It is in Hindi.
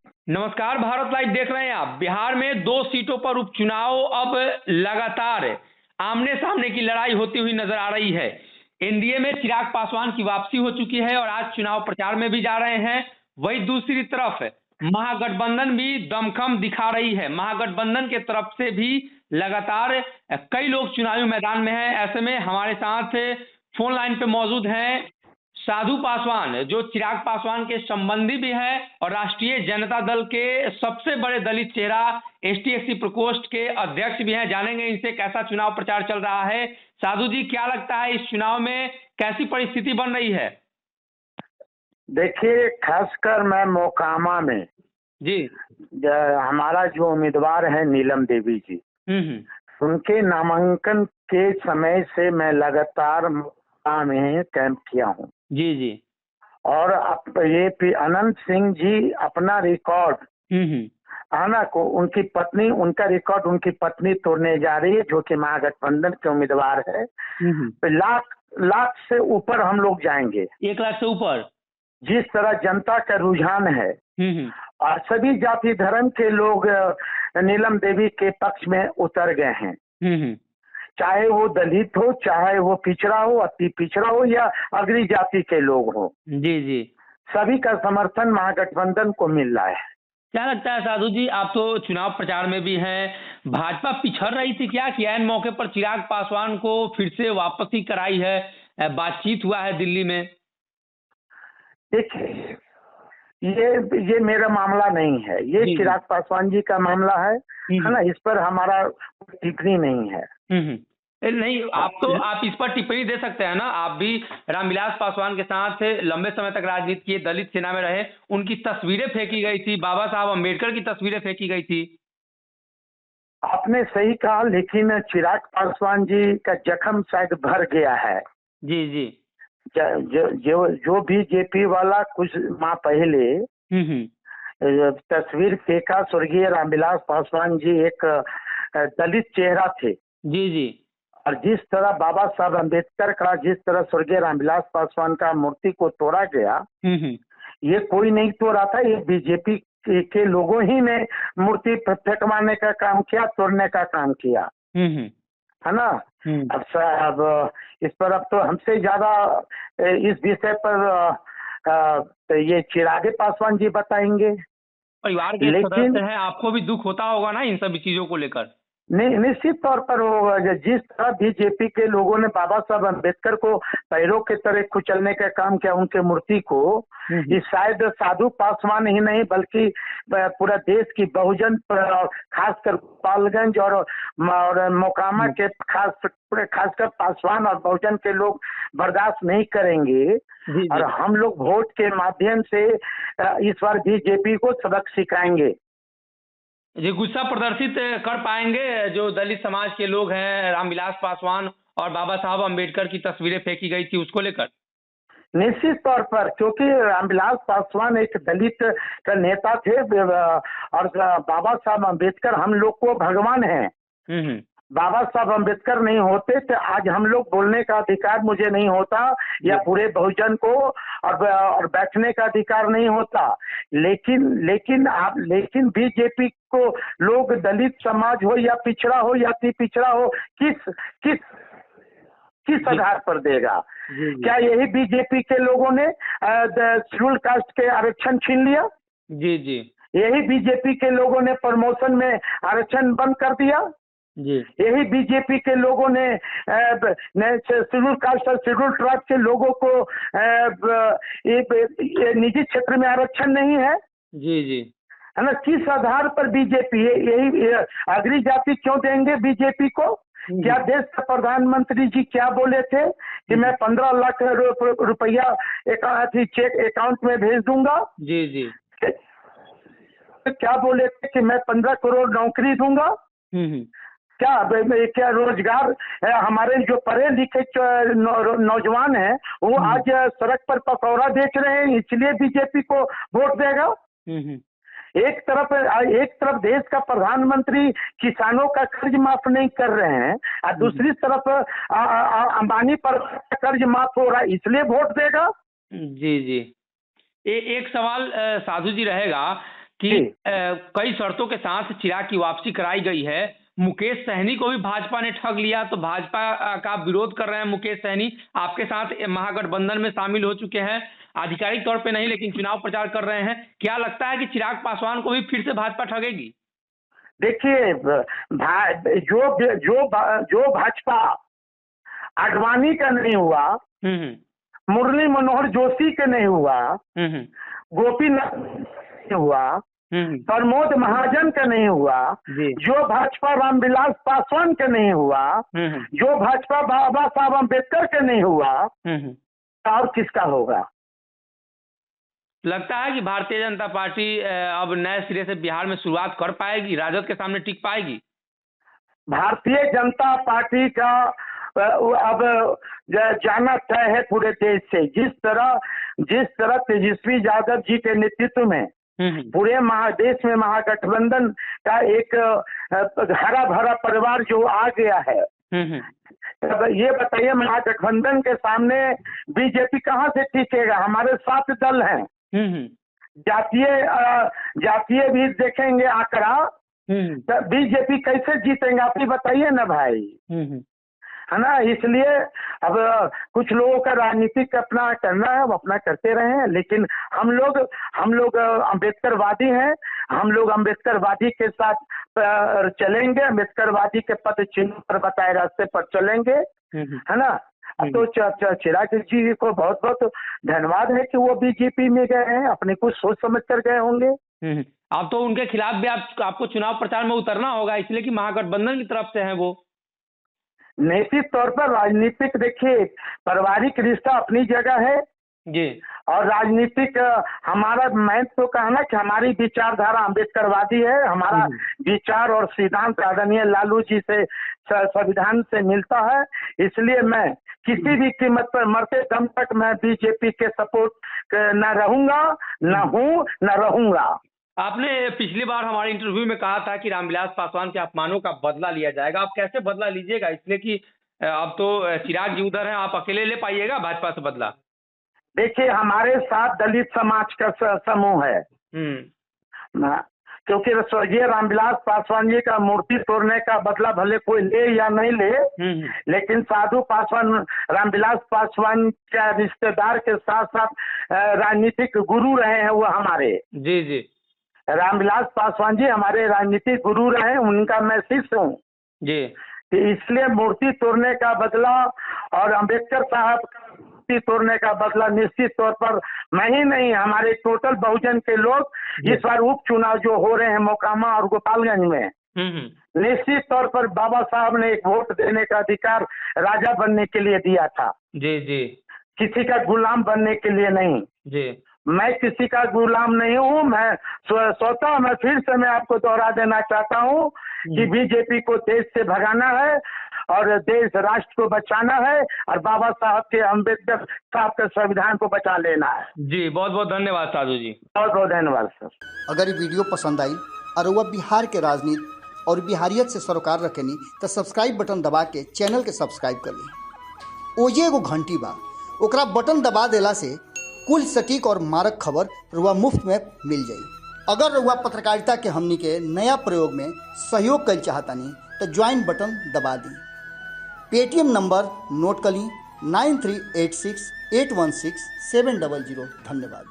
नमस्कार, भारत लाइव देख रहे हैं आप। बिहार में 2 सीटों पर उपचुनाव अब लगातार आमने सामने की लड़ाई होती हुई नजर आ रही है। एनडीए में चिराग पासवान की वापसी हो चुकी है और आज चुनाव प्रचार में भी जा रहे हैं। वहीं दूसरी तरफ महागठबंधन भी दमखम दिखा रही है। महागठबंधन के तरफ से भी लगातार कई लोग चुनावी मैदान में हैं। ऐसे में हमारे साथ फोन लाइन पे मौजूद हैं साधु पासवान, जो चिराग पासवान के संबंधी भी है और राष्ट्रीय जनता दल के सबसे बड़े दलित चेहरा एसटी/एससी प्रकोष्ठ के अध्यक्ष भी हैं। जानेंगे इनसे कैसा चुनाव प्रचार चल रहा है। साधु जी, क्या लगता है इस चुनाव में कैसी परिस्थिति बन रही है? देखिए, खासकर मैं मोकामा में जी। हमारा जो उम्मीदवार है नीलम देवी जी, उनके नामांकन के समय से मैं लगातार मोकामा में कैंप किया हूँ। जी जी। और अब ये भी अनंत सिंह जी अपना रिकॉर्ड आना को उनकी पत्नी उनका रिकॉर्ड उनकी पत्नी तोड़ने जा रही है, जो कि महागठबंधन के उम्मीदवार है। लाख से ऊपर हम लोग जाएंगे। 1 लाख से ऊपर जिस तरह जनता का रुझान है और सभी जाति धर्म के लोग नीलम देवी के पक्ष में उतर गए हैं। चाहे वो दलित हो, चाहे वो पिछड़ा हो, अति पिछड़ा हो या अग्री जाति के लोग हो। जी जी। सभी का समर्थन महागठबंधन को मिल रहा है। क्या लगता है साधु जी, आप तो चुनाव प्रचार में भी हैं, भाजपा पिछड़ रही थी, क्या किया इन मौके पर चिराग पासवान को फिर से वापस ही कराई है? बातचीत हुआ है दिल्ली में? देखिए, ये मेरा मामला नहीं है, ये चिराग पासवान जी का मामला है ना। इस पर हमारा टिप्पणी नहीं है। नहीं, आप इस पर टिप्पणी दे सकते हैं ना। आप भी रामविलास पासवान के साथ लंबे समय तक राजनीति किए, दलित सेना में रहे। उनकी तस्वीरें फेंकी गई थी, बाबा साहब अम्बेडकर की तस्वीरें फेंकी गई थी। आपने सही कहा, लेकिन चिराग पासवान जी का जख्म शायद भर गया है। जी जी। जो बीजेपी वाला कुछ माह पहले तस्वीर फेंका, स्वर्गीय रामविलास पासवान जी एक दलित चेहरा थे। जी जी। और जिस तरह बाबा साहब अम्बेडकर का, जिस तरह स्वर्गीय रामविलास पासवान का मूर्ति को तोड़ा गया, ये कोई नहीं तोड़ा था, ये बीजेपी के लोगों ही ने मूर्ति फेंकवाने का काम किया, तोड़ने का काम किया, है ना। अब इस पर अब तो हमसे ज्यादा इस विषय पर ये चिराग पासवान जी बताएंगे। परिवार के सदस्य हैं, आपको भी दुख होता होगा ना इन सभी चीजों को लेकर? नहीं, निश्चित तौर पर होगा। जिस तरह बीजेपी के लोगों ने बाबा साहब अम्बेडकर को पैरों के तरह कुचलने का काम किया, उनके मूर्ति को, ये शायद साधु पासवान ही नहीं बल्कि पूरा देश की बहुजन, खासकर गोपालगंज और मोकामा के खासकर पासवान और बहुजन के लोग बर्दाश्त नहीं करेंगे। और हम लोग वोट के माध्यम से इस बार बीजेपी को सबक सिखाएंगे। ये गुस्सा प्रदर्शित कर पाएंगे जो दलित समाज के लोग हैं? रामविलास पासवान और बाबा साहब अम्बेडकर की तस्वीरें फेंकी गई थी, उसको लेकर? निश्चित तौर पर, क्योंकि रामविलास पासवान एक दलित का नेता थे और बाबा साहब अम्बेडकर हम लोग को भगवान हैं। बाबा साहब अम्बेडकर नहीं होते तो आज हम लोग बोलने का अधिकार मुझे नहीं होता, या पूरे बहुजन को और बैठने का अधिकार नहीं होता। लेकिन बीजेपी को लोग दलित समाज हो या पिछड़ा हो या अति पिछड़ा हो, किस आधार पर देगा? क्या यही बीजेपी के लोगों ने शेड्यूल कास्ट के आरक्षण छीन लिया? जी जी। यही बीजेपी के लोगों ने प्रमोशन में आरक्षण बंद कर दिया? जी। यही बीजेपी के लोगों ने शेड्यूल कास्ट और शेड्यूल ट्राइब के लोगों को निजी क्षेत्र में आरक्षण नहीं है? जी जी, है ना। किस आधार पर बीजेपी यही अग्री जाति क्यों देंगे बीजेपी को? क्या देश का प्रधानमंत्री जी क्या बोले थे कि मैं 15 लाख रुपया चेक अकाउंट में भेज दूंगा? जी जी। क्या बोले थे कि मैं 15 करोड़ नौकरी दूंगा? क्या रोजगार हमारे जो पढ़े लिखे नौजवान हैं वो आज सड़क पर पकौड़ा बेच रहे हैं, इसलिए बीजेपी को वोट देगा? एक तरफ देश का प्रधानमंत्री किसानों का कर्ज माफ नहीं कर रहे हैं और दूसरी तरफ अंबानी पर कर्ज माफ हो रहा है, इसलिए वोट देगा? जी जी। एक सवाल साधु जी रहेगा कि कई शर्तों के साथ चिराग की वापसी कराई गई है। मुकेश सहनी को भी भाजपा ने ठग लिया, तो भाजपा का विरोध कर रहे हैं मुकेश सहनी, आपके साथ महागठबंधन में शामिल हो चुके हैं, आधिकारिक तौर पे नहीं लेकिन चुनाव प्रचार कर रहे हैं। क्या लगता है कि चिराग पासवान को भी फिर से भाजपा ठगेगी? देखिए, जो भाजपा आडवाणी का नहीं हुआ, मुरली मनोहर जोशी के नहीं हुआ, गोपीनाथ नहीं हुआ, प्रमोद महाजन का नहीं हुआ, जो भाजपा रामविलास पासवान का नहीं हुआ, जो भाजपा बाबा साहब अम्बेडकर का नहीं हुआ, और किसका होगा? लगता है कि भारतीय जनता पार्टी अब नए सिरे से बिहार में शुरुआत कर पाएगी, राजद के सामने टिक पाएगी? भारतीय जनता पार्टी का अब जाना तय है पूरे देश से। जिस तरह तेजस्वी यादव जी के नेतृत्व में पूरे महादेश में महागठबंधन का एक हरा भरा परिवार जो आ गया है, तब ये बताइए महागठबंधन के सामने बीजेपी कहाँ से टिकेगा? हमारे 7 दल हैं, जातीय भी देखेंगे आंकड़ा, तो बीजेपी कैसे जीतेंगे? आप ही बताइए ना भाई, है ना? इसलिए अब कुछ लोगों का राजनीतिक अपना करना है, वो अपना करते रहे हैं, लेकिन हम लोग अम्बेडकरवादी हैं, हम लोग अम्बेडकरवादी के साथ चलेंगे, अम्बेडकरवादी के पद चिन्ह पर बताए रास्ते पर चलेंगे, है ना? तो चिराग जी को बहुत बहुत धन्यवाद है कि वो बीजेपी में गए हैं, अपने कुछ सोच समझ कर गए होंगे। अब तो उनके खिलाफ भी आपको चुनाव प्रचार में उतरना होगा, इसलिए कि महागठबंधन की तरफ से है वो। निश्चित तौर पर राजनीतिक, देखिए, पारिवारिक रिश्ता अपनी जगह है जी, और राजनीतिक हमारा, मैं तो कहना कि हमारी विचारधारा अम्बेडकरवादी है, हमारा विचार और सिद्धांत आदरणीय लालू जी से संविधान से मिलता है, इसलिए मैं किसी भी कीमत पर मरते दम तक मैं बीजेपी के सपोर्ट न रहूंगा, न हूं, न रहूंगा। आपने पिछली बार हमारे इंटरव्यू में कहा था कि रामविलास पासवान के अपमानों का बदला लिया जाएगा, आप कैसे बदला लीजिएगा? इसलिए कि अब तो चिराग जी उधर हैं, आप अकेले ले पाइएगा भाजपा से बदला? देखिए, हमारे साथ दलित समाज का समूह है, क्योंकि स्वर्गीय रामविलास पासवान जी का मूर्ति तोड़ने का बदला भले कोई ले या नहीं ले, लेकिन साधु पासवान रामविलास पासवान का रिश्तेदार के साथ साथ राजनीतिक गुरु रहे हैं वो हमारे। जी जी, रामविलास पासवान जी हमारे राजनीतिक गुरु रहे, उनका मैं शिष्य हूँ जी, इसलिए मूर्ति तोड़ने का बदला और अम्बेडकर साहब का मूर्ति तोड़ने का बदला निश्चित तौर पर मैं ही नहीं, हमारे टोटल बहुजन के लोग इस बार उपचुनाव जो हो रहे हैं मोकामा और गोपालगंज में, निश्चित तौर पर बाबा साहब ने एक वोट देने का अधिकार राजा बनने के लिए दिया था। जी जी, किसी का गुलाम बनने के लिए नहीं जी। मैं किसी का गुलाम नहीं हूँ। मैं स्वतः मैं फिर से मैं आपको दोहरा देना चाहता हूँ कि बीजेपी को देश से भगाना है और देश राष्ट्र को बचाना है और बाबा साहब के अम्बेडकर साहब के संविधान को बचा लेना है। जी, बहुत बहुत धन्यवाद साधु जी, बहुत बहुत धन्यवाद सर। अगर ये वीडियो पसंद आई और वह बिहार के राजनीति और बिहारियत से सरोकार रखेनी तो सब्सक्राइब बटन दबा के चैनल के सब्सक्राइब कर ली। ओजे एगो घंटी बा, ओकरा बटन दबा देला से कुल सटीक और मारक खबर रुआ मुफ्त में मिल जाई। अगर रुआ पत्रकारिता के हमनी के नया प्रयोग में सहयोग कर चाहतानी तो ज्वाइन बटन दबा दी। पेटीएम नंबर नोट कर ली 9386816700। धन्यवाद।